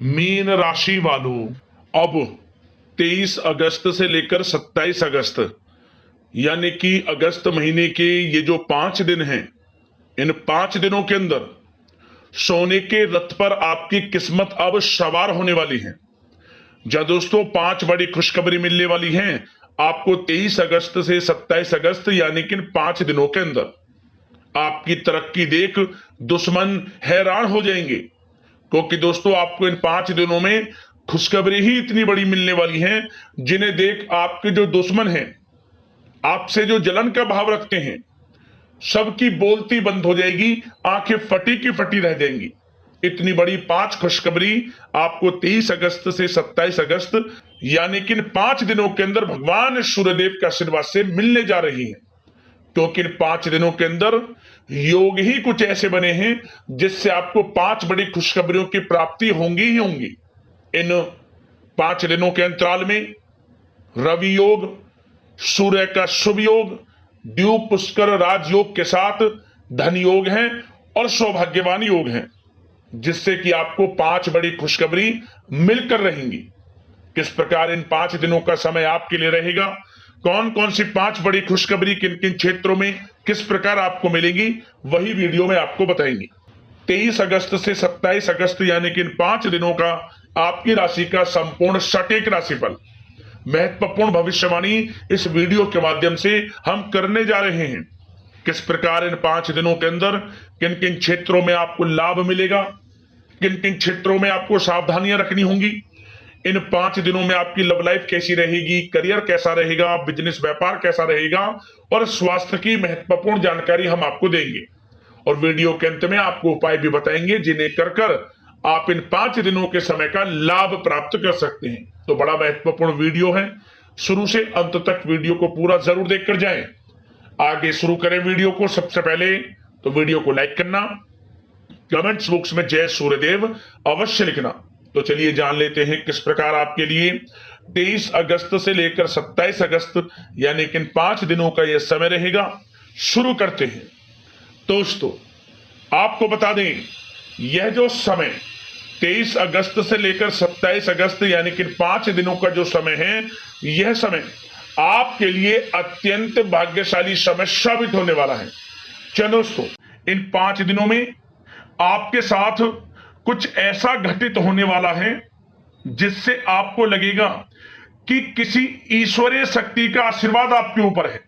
Mean राशि वालों, अब 23 अगस्त से लेकर 27 अगस्त यानी कि अगस्त महीने के ये जो 5 दिन हैं, इन 5 दिनों के अंदर सोने के रथ पर आपकी किस्मत अब सवार होने वाली है। जा दोस्तों, 5 बड़ी खुशखबरी मिलने वाली है आपको 23 अगस्त से 27 अगस्त यानी कि इन 5 दिनों के अंदर। आपकी तरक्की देख दुश्मन हैरान हो जाएंगे, क्योंकि दोस्तों आपको इन 5 दिनों में खुशखबरी ही इतनी बड़ी मिलने वाली है, जिन्हें देख आपके जो दुश्मन हैं, आपसे जो जलन का भाव रखते हैं, सबकी बोलती बंद हो जाएगी, आंखें फटी की फटी रह जाएंगी। इतनी बड़ी 5 खुशखबरी आपको 23 अगस्त से 27 अगस्त यानी कि इन 5 दिनों के अंदर भगवान सूर्यदेव के आशीर्वाद से मिलने जा रही है। क्योंकि इन 5 दिनों के अंदर योग ही कुछ ऐसे बने हैं जिससे आपको 5 बड़ी खुशखबरियों की प्राप्ति होंगी ही होंगी। इन 5 दिनों के अंतराल में रवि योग, सूर्य का शुभ योग, द्यूप पुष्कर राजयोग के साथ धन योग है और सौभाग्यवान योग है, जिससे कि आपको 5 बड़ी खुशखबरी मिलकर रहेंगी। किस प्रकार इन 5 दिनों का समय आपके लिए रहेगा, कौन कौन सी 5 बड़ी खुशखबरी किन किन क्षेत्रों में किस प्रकार आपको मिलेगी, वही वीडियो में आपको बताएंगे। 23 अगस्त से 27 अगस्त यानी कि इन 5 दिनों का आपकी राशि का संपूर्ण सटीक राशिफल, महत्वपूर्ण भविष्यवाणी इस वीडियो के माध्यम से हम करने जा रहे हैं। किस प्रकार इन 5 दिनों के अंदर किन किन क्षेत्रों में आपको लाभ मिलेगा, किन किन क्षेत्रों में आपको सावधानियां रखनी होंगी, इन 5 दिनों में आपकी लव लाइफ कैसी रहेगी, करियर कैसा रहेगा, बिजनेस व्यापार कैसा रहेगा और स्वास्थ्य की महत्वपूर्ण जानकारी हम आपको देंगे। और वीडियो के अंत में आपको उपाय भी बताएंगे जिन्हें कर आप इन 5 दिनों के समय का लाभ प्राप्त कर सकते हैं। तो बड़ा महत्वपूर्ण वीडियो है, शुरू से अंत तक वीडियो को पूरा जरूर देखकर जाएं। आगे शुरू करें वीडियो को। सबसे पहले तो वीडियो को लाइक करना, कमेंट्स बॉक्स में जय सूर्यदेव अवश्य लिखना। तो चलिए जान लेते हैं किस प्रकार आपके लिए 23 अगस्त से लेकर 27 अगस्त यानी कि इन 5 दिनों का यह समय रहेगा। शुरू करते हैं। दोस्तों आपको बता दें, यह जो समय 23 अगस्त से लेकर 27 अगस्त यानी कि 5 दिनों का जो समय है, यह समय आपके लिए अत्यंत भाग्यशाली समय साबित होने वाला है। चलो दोस्तों, इन 5 दिनों में आपके साथ कुछ ऐसा घटित होने वाला है जिससे आपको लगेगा कि किसी ईश्वरीय शक्ति का आशीर्वाद आपके ऊपर है।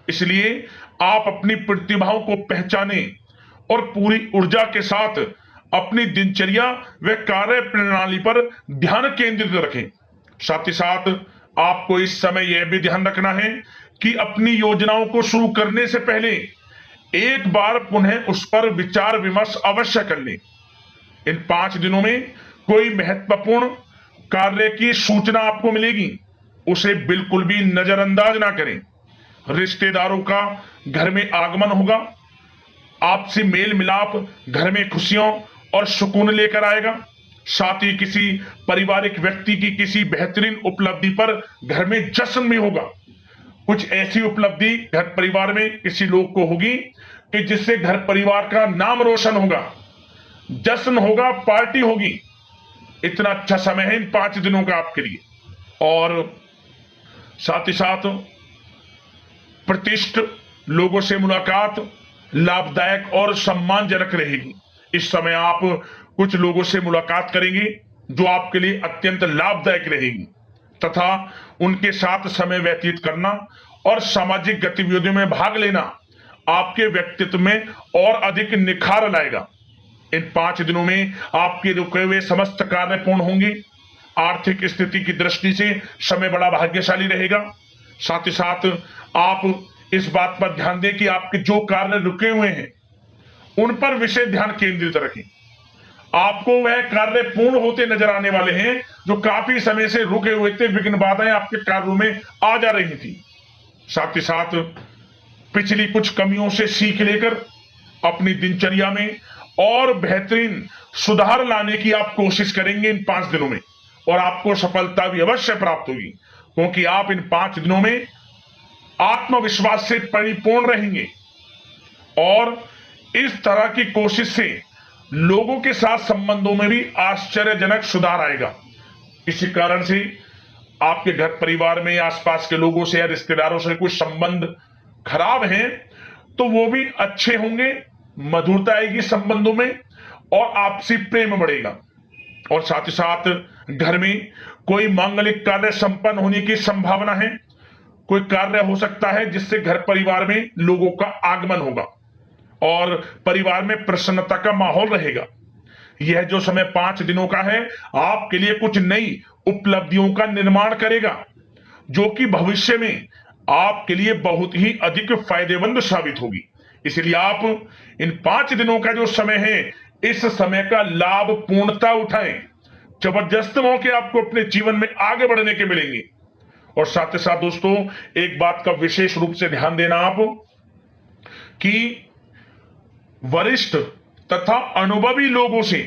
इसलिए आप अपनी प्रतिभाओं को पहचानें और पूरी ऊर्जा के साथ अपनी दिनचर्या व कार्य प्रणाली पर ध्यान केंद्रित रखें। साथ ही साथ आपको इस समय यह भी ध्यान रखना है कि अपनी योजनाओं को शुरू करने से पहले एक बार पुनः उस पर विचार विमर्श अवश्य कर लें। इन 5 दिनों में कोई महत्वपूर्ण कार्य की सूचना आपको मिलेगी, उसे बिल्कुल भी नजरअंदाज ना करें। रिश्तेदारों का घर में आगमन होगा, आपसी मेल मिलाप घर में खुशियों और सुकून लेकर आएगा। साथ ही किसी पारिवारिक व्यक्ति की किसी बेहतरीन उपलब्धि पर घर में जश्न भी होगा। कुछ ऐसी उपलब्धि घर परिवार में किसी लोग को होगी कि जिससे घर परिवार का नाम रोशन होगा, जश्न होगा, पार्टी होगी। इतना अच्छा समय है इन 5 दिनों का आपके लिए। और साथ ही साथ प्रतिष्ठित लोगों से मुलाकात लाभदायक और सम्मानजनक रहेगी। इस समय आप कुछ लोगों से मुलाकात करेंगे जो आपके लिए अत्यंत लाभदायक रहेगी, तथा उनके साथ समय व्यतीत करना और सामाजिक गतिविधियों में भाग लेना आपके व्यक्तित्व में और अधिक निखार लाएगा। इन 5 दिनों में आपके रुके हुए समस्त कार्य पूर्ण होंगे। आर्थिक स्थिति की दृष्टि से समय बड़ा भाग्यशाली रहेगा। साथ ही साथ आप इस बात पर ध्यान दें कि आपके जो कार्य रुके हुए हैं उन पर विशेष ध्यान केंद्रित रखें। आपको वह कार्य पूर्ण होते नजर आने वाले हैं जो काफी समय से रुके हुए थे, विघ्न बाधाएं आपके कार्यों में आ जा रही थी। साथ ही साथ पिछली कुछ कमियों से सीख लेकर अपनी दिनचर्या में और बेहतरीन सुधार लाने की आप कोशिश करेंगे इन 5 दिनों में, और आपको सफलता भी अवश्य प्राप्त होगी, क्योंकि आप इन 5 दिनों में आत्मविश्वास से परिपूर्ण रहेंगे और इस तरह की कोशिश से लोगों के साथ संबंधों में भी आश्चर्यजनक सुधार आएगा। इसी कारण से आपके घर परिवार में आसपास के लोगों से या रिश्तेदारों से कुछ संबंध खराब हैं तो वो भी अच्छे होंगे, मधुरता आएगी संबंधों में और आपसी प्रेम बढ़ेगा। और साथ ही साथ घर में कोई मांगलिक कार्य संपन्न होने की संभावना है। कोई कार्य हो सकता है जिससे घर परिवार में लोगों का आगमन होगा और परिवार में प्रसन्नता का माहौल रहेगा। यह जो समय 5 दिनों का है आपके लिए कुछ नई उपलब्धियों का निर्माण करेगा, जो कि भविष्य में आपके लिए बहुत ही अधिक फायदेमंद साबित होगी। इसलिए आप इन 5 दिनों का जो समय है, इस समय का लाभ पूर्णता उठाएं। जबरदस्त मौके आपको अपने जीवन में आगे बढ़ने के मिलेंगे। और साथ ही साथ दोस्तों, एक बात का विशेष रूप से ध्यान देना आप कि वरिष्ठ तथा अनुभवी लोगों से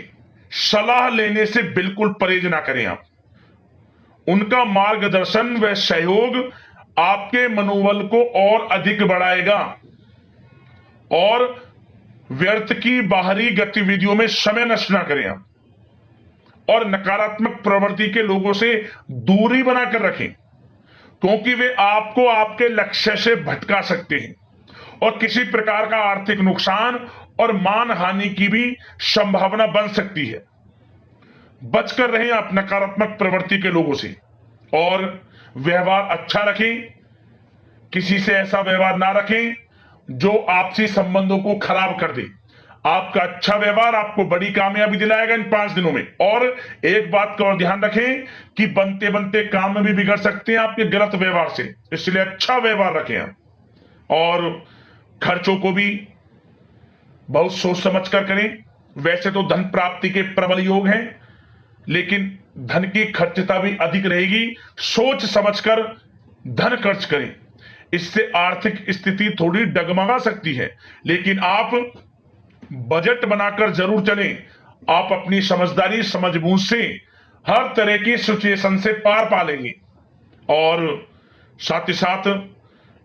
सलाह लेने से बिल्कुल परहेज ना करें। आप उनका मार्गदर्शन व सहयोग आपके मनोबल को और अधिक बढ़ाएगा और व्यर्थ की बाहरी गतिविधियों में समय नष्ट ना करें आप। और नकारात्मक प्रवृत्ति के लोगों से दूरी बनाकर रखें, क्योंकि वे आपको आपके लक्ष्य से भटका सकते हैं और किसी प्रकार का आर्थिक नुकसान और मान हानि की भी संभावना बन सकती है। बचकर रहें आप नकारात्मक प्रवृत्ति के लोगों से और व्यवहार अच्छा रखें। किसी से ऐसा व्यवहार ना रखें जो आपसी संबंधों को खराब कर दे। आपका अच्छा व्यवहार आपको बड़ी कामयाबी दिलाएगा इन 5 दिनों में। और एक बात का और ध्यान रखें कि बनते बनते काम में भी बिगड़ सकते हैं आपके गलत व्यवहार से, इसलिए अच्छा व्यवहार रखें आप। और खर्चों को भी बहुत सोच समझ कर करें। वैसे तो धन प्राप्ति के प्रबल योग हैं, लेकिन धन की खर्चता भी अधिक रहेगी। सोच समझकर धन खर्च करें, इससे आर्थिक स्थिति थोड़ी डगमगा सकती है, लेकिन आप बजट बनाकर जरूर चलें। आप अपनी समझदारी समझबूझ से हर तरह की सिचुएशन से पार पा लेंगे। और साथ ही साथ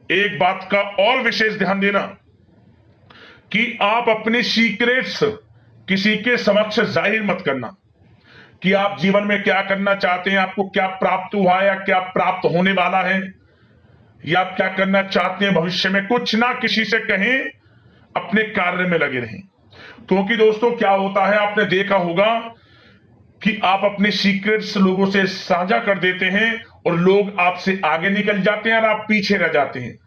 एक बात का और विशेष ध्यान देना कि आप अपने सीक्रेट्स किसी के समक्ष जाहिर मत करना कि आप जीवन में क्या करना चाहते हैं, आपको क्या प्राप्त हुआ है या क्या प्राप्त होने वाला है, या आप क्या करना चाहते हैं भविष्य में। कुछ ना किसी से कहें, अपने कार्य में लगे रहें। क्योंकि दोस्तों क्या होता है, आपने देखा होगा कि आप अपने सीक्रेट्स लोगों से साझा कर देते हैं और लोग आपसे आगे निकल जाते हैं और आप पीछे रह जाते हैं।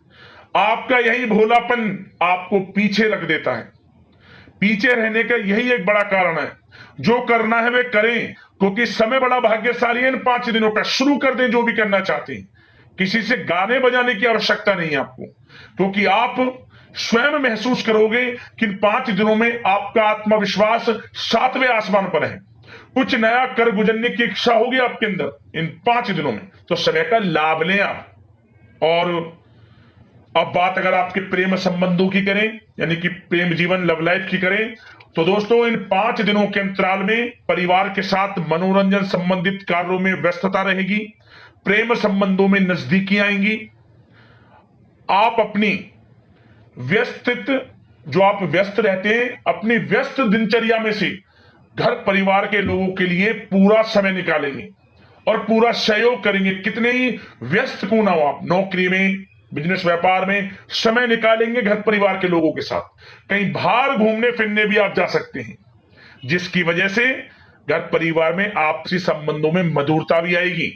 आपका यही भोलापन आपको पीछे रख देता है। पीछे रहने का यही एक बड़ा कारण है। जो करना है वे करें, क्योंकि समय बड़ा भाग्यशाली है। इन 5 दिनों का शुरू कर दें जो भी करना चाहते हैं। किसी से गाने बजाने की आवश्यकता नहीं है आपको, क्योंकि आप स्वयं महसूस करोगे कि इन 5 दिनों में आपका आत्मविश्वास 7वें आसमान पर है। कुछ नया कर गुजरने की इच्छा होगी आपके अंदर इन 5 दिनों में, तो समय का लाभ लें आप। और अब बात अगर आपके प्रेम संबंधों की करें, यानी कि प्रेम जीवन लव लाइफ की करें, तो दोस्तों इन 5 दिनों के अंतराल में परिवार के साथ मनोरंजन संबंधित कार्यों में व्यस्तता रहेगी। प्रेम संबंधों में नजदीकी आएंगी। आप अपनी जो आप व्यस्त रहते हैं, अपनी व्यस्त दिनचर्या में से घर परिवार के लोगों के लिए पूरा समय निकालेंगे और पूरा सहयोग करेंगे। कितने ही व्यस्त क्यों ना हो आप, नौकरी में, बिजनेस व्यापार में समय निकालेंगे घर परिवार के लोगों के साथ। कहीं बाहर घूमने फिरने भी आप जा सकते हैं, जिसकी वजह से घर परिवार में आपसी संबंधों में मधुरता भी आएगी।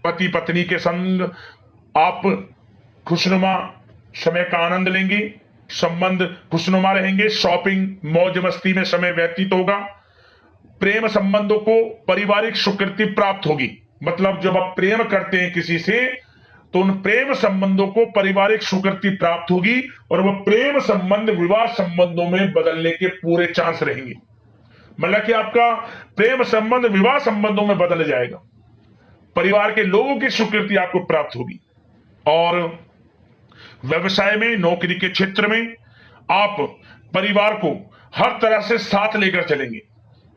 पति पत्नी के संग आप खुशनुमा समय का आनंद लेंगे, संबंध खुशनुमा रहेंगे। शॉपिंग मौज मस्ती में समय व्यतीत होगा। प्रेम संबंधों को पारिवारिक स्वीकृति प्राप्त होगी। मतलब जब आप प्रेम करते हैं किसी से, तो उन प्रेम संबंधों को पारिवारिक स्वीकृति प्राप्त होगी और वह प्रेम संबंध विवाह संबंधों में बदलने के पूरे चांस रहेंगे। मतलब कि आपका प्रेम संबंध विवाह संबंधों में बदल जाएगा। परिवार के लोगों की स्वीकृति आपको प्राप्त होगी। और व्यवसाय में, नौकरी के क्षेत्र में आप परिवार को हर तरह से साथ लेकर चलेंगे।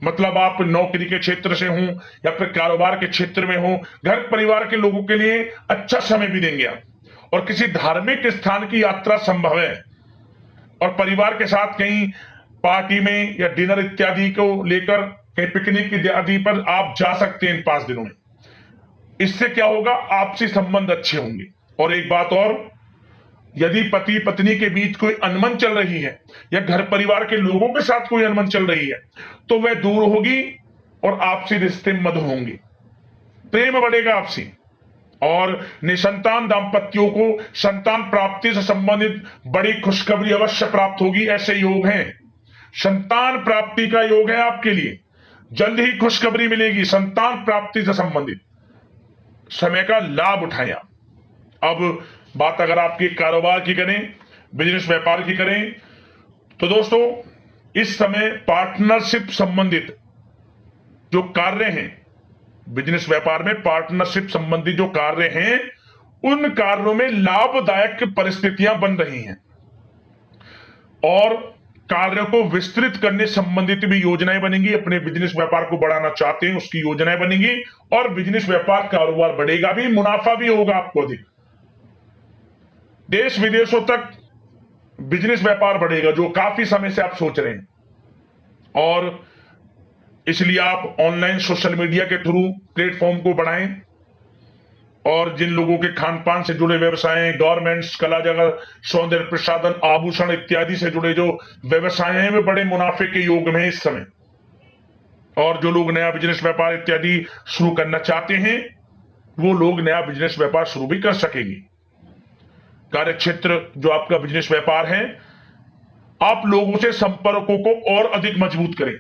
मतलब आप नौकरी के क्षेत्र से हों या फिर कारोबार के क्षेत्र में हो, घर परिवार के लोगों के लिए अच्छा समय भी देंगे आप। और किसी धार्मिक स्थान की यात्रा संभव है और परिवार के साथ कहीं पार्टी में या डिनर इत्यादि को लेकर कहीं पिकनिक इत्यादि पर आप जा सकते हैं इन 5 दिनों में। इससे क्या होगा, आपसी संबंध अच्छे होंगे। और एक बात और, यदि पति पत्नी के बीच कोई अनबन चल रही है या घर परिवार के लोगों के साथ कोई अनबन चल रही है तो वह दूर होगी और आपसी रिश्ते मधुर होंगे, प्रेम बढ़ेगा आपसी। और निसंतान दाम्पत्यों को संतान प्राप्ति से संबंधित बड़ी खुशखबरी अवश्य प्राप्त होगी। ऐसे योग हैं, संतान प्राप्ति का योग है आपके लिए, जल्द ही खुशखबरी मिलेगी संतान प्राप्ति से संबंधित। समय का लाभ उठाएं आप। अब बात अगर आपके कारोबार की करें, बिजनेस व्यापार की करें, तो दोस्तों इस समय पार्टनरशिप संबंधित जो कार्य हैं, बिजनेस व्यापार में पार्टनरशिप संबंधी जो कार्य हैं, उन कार्यों में लाभदायक परिस्थितियां बन रही हैं और कार्यों को विस्तृत करने संबंधित भी योजनाएं बनेंगी। अपने बिजनेस व्यापार को बढ़ाना चाहते हैं उसकी योजनाएं बनेंगी और बिजनेस व्यापार कारोबार बढ़ेगा भी, मुनाफा भी होगा आपको अधिक। देश विदेशों तक बिजनेस व्यापार बढ़ेगा जो काफी समय से आप सोच रहे हैं। और इसलिए आप ऑनलाइन सोशल मीडिया के थ्रू प्लेटफॉर्म को बढ़ाएं और जिन लोगों के खान पान से जुड़े व्यवसाय, गारमेंट्स, कला जगत, सौंदर्य प्रसाधन, आभूषण इत्यादि से जुड़े जो व्यवसाय हैं वे बड़े मुनाफे के योग में इस समय। और जो लोग नया बिजनेस व्यापार इत्यादि शुरू करना चाहते हैं वो लोग नया बिजनेस व्यापार शुरू भी कर सकेंगे। कार्य क्षेत्र जो आपका बिजनेस व्यापार है, आप लोगों से संपर्कों को और अधिक मजबूत करें।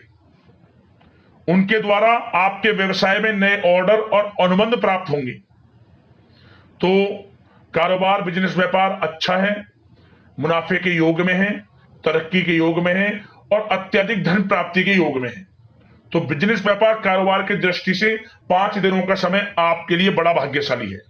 उनके द्वारा आपके व्यवसाय में नए ऑर्डर और अनुबंध प्राप्त होंगे। तो कारोबार, बिजनेस व्यापार अच्छा है, मुनाफे के योग में है, तरक्की के योग में है और अत्यधिक धन प्राप्ति के योग में है। तो बिजनेस व्यापार कारोबार की दृष्टि से 5 दिनों का समय आपके लिए बड़ा भाग्यशाली है।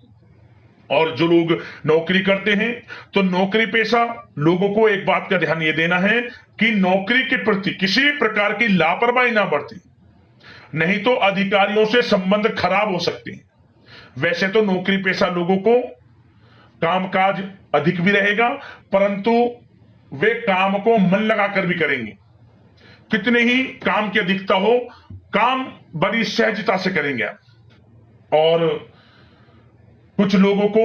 और जो लोग नौकरी करते हैं तो नौकरी पेशा लोगों को एक बात का ध्यान यह देना है कि नौकरी के प्रति किसी प्रकार की लापरवाही ना बरतें, नहीं तो अधिकारियों से संबंध खराब हो सकते हैं। वैसे तो नौकरी पेशा लोगों को कामकाज अधिक भी रहेगा, परंतु वे काम को मन लगाकर भी करेंगे। कितने ही काम की अधिकता हो, काम बड़ी सहजता से करेंगे आप। और कुछ लोगों को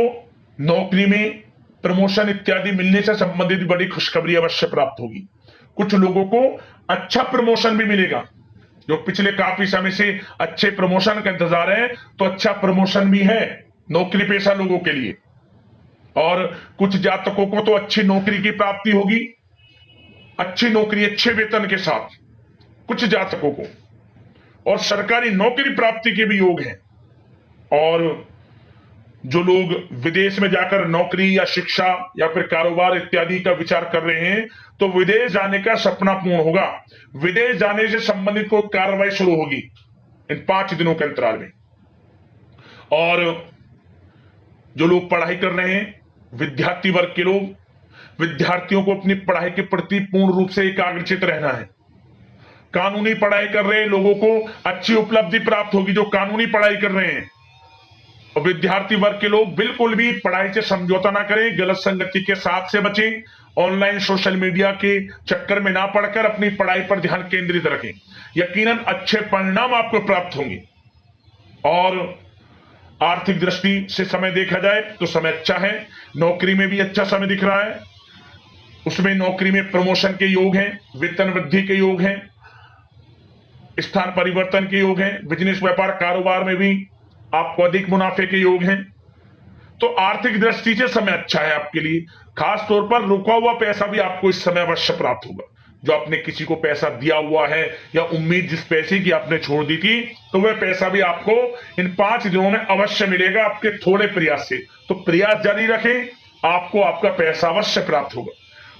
नौकरी में प्रमोशन इत्यादि मिलने से संबंधित बड़ी खुशखबरी अवश्य प्राप्त होगी। कुछ लोगों को अच्छा प्रमोशन भी मिलेगा, जो पिछले काफी समय से अच्छे प्रमोशन का इंतजार है तो अच्छा प्रमोशन भी है नौकरी पेशा लोगों के लिए। और कुछ जातकों को तो अच्छी नौकरी की प्राप्ति होगी, अच्छी नौकरी अच्छे वेतन के साथ कुछ जातकों को, और सरकारी नौकरी प्राप्ति के भी योग हैं। और जो लोग विदेश में जाकर नौकरी या शिक्षा या फिर कारोबार इत्यादि का विचार कर रहे हैं तो विदेश जाने का सपना पूर्ण होगा। विदेश जाने से संबंधित कोई कार्रवाई शुरू होगी इन 5 दिनों के अंतराल में। और जो लोग पढ़ाई कर रहे हैं, विद्यार्थी वर्ग के लोग, विद्यार्थियों को अपनी पढ़ाई के प्रति पूर्ण रूप से एकाग्रचित रहना है। कानूनी पढ़ाई कर रहे लोगों को अच्छी उपलब्धि प्राप्त होगी जो कानूनी पढ़ाई कर रहे हैं। और विद्यार्थी वर्ग के लोग बिल्कुल भी पढ़ाई से समझौता ना करें, गलत संगति के साथ से बचें, ऑनलाइन सोशल मीडिया के चक्कर में ना पड़कर अपनी पढ़ाई पर ध्यान केंद्रित रखें। यकीनन अच्छे परिणाम आपको प्राप्त होंगे। और आर्थिक दृष्टि से समय देखा जाए तो समय अच्छा है, नौकरी में भी अच्छा समय दिख रहा है। उसमें नौकरी में प्रमोशन के योग हैं, वेतन वृद्धि के योग हैं, स्थान परिवर्तन के योग हैं। बिजनेस व्यापार कारोबार में भी आपको अधिक मुनाफे के योग हैं। तो आर्थिक दृष्टि से समय अच्छा है आपके लिए। खास तौर पर रुका हुआ पैसा भी आपको इस समय अवश्य प्राप्त होगा। जो आपने किसी को पैसा दिया हुआ है या उम्मीद जिस पैसे की आपने छोड़ दी थी, तो वह पैसा भी आपको इन 5 दिनों में अवश्य मिलेगा आपके थोड़े प्रयास से। तो प्रयास जारी रखें, आपको आपका पैसा अवश्य प्राप्त होगा।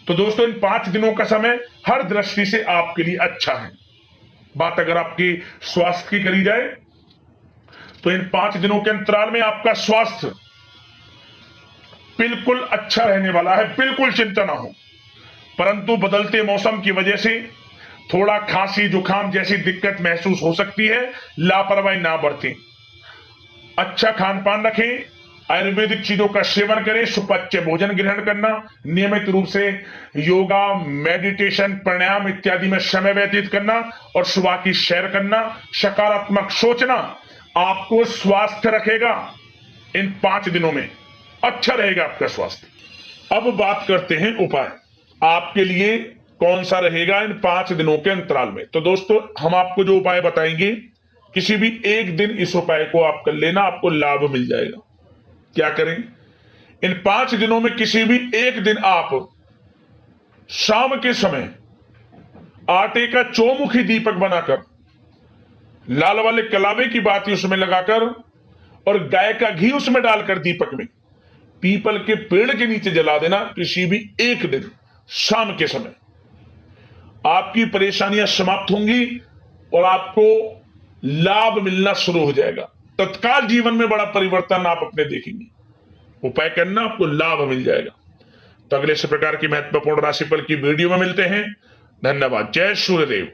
तो दोस्तों, इन 5 दिनों का समय हर दृष्टि से आपके लिए अच्छा है। बात अगर आपकी स्वास्थ्य की करी जाए तो इन 5 दिनों के अंतराल में आपका स्वास्थ्य बिल्कुल अच्छा रहने वाला है, बिल्कुल चिंता ना हो। परंतु बदलते मौसम की वजह से थोड़ा खांसी जुकाम जैसी दिक्कत महसूस हो सकती है, लापरवाही ना बरतें। अच्छा खान पान रखें, आयुर्वेदिक चीजों का सेवन करें, सुपाच्य भोजन ग्रहण करना, नियमित रूप से योगा, मेडिटेशन, प्राणायाम इत्यादि में समय व्यतीत करना और सुबह की सैर करना, सकारात्मक सोचना आपको स्वास्थ्य रखेगा। इन 5 दिनों में अच्छा रहेगा आपका स्वास्थ्य। अब बात करते हैं उपाय आपके लिए कौन सा रहेगा इन 5 दिनों के अंतराल में। तो दोस्तों, हम आपको जो उपाय बताएंगे, किसी भी एक दिन इस उपाय को आप कर लेना, आपको लाभ मिल जाएगा। क्या करें? इन 5 दिनों में किसी भी एक दिन आप शाम के समय आटे का चौमुखी दीपक बनाकर, लाल वाले कलावे की बाती उसमें लगाकर और गाय का घी उसमें डालकर दीपक में पीपल के पेड़ के नीचे जला देना। किसी भी एक दिन शाम के समय आपकी परेशानियां समाप्त होंगी और आपको लाभ मिलना शुरू हो जाएगा। तत्काल जीवन में बड़ा परिवर्तन आप अपने देखेंगे। उपाय करना, आपको लाभ मिल जाएगा। तो अगले इस प्रकार की महत्वपूर्ण राशिफल की वीडियो में मिलते हैं। धन्यवाद। जय सूर्यदेव।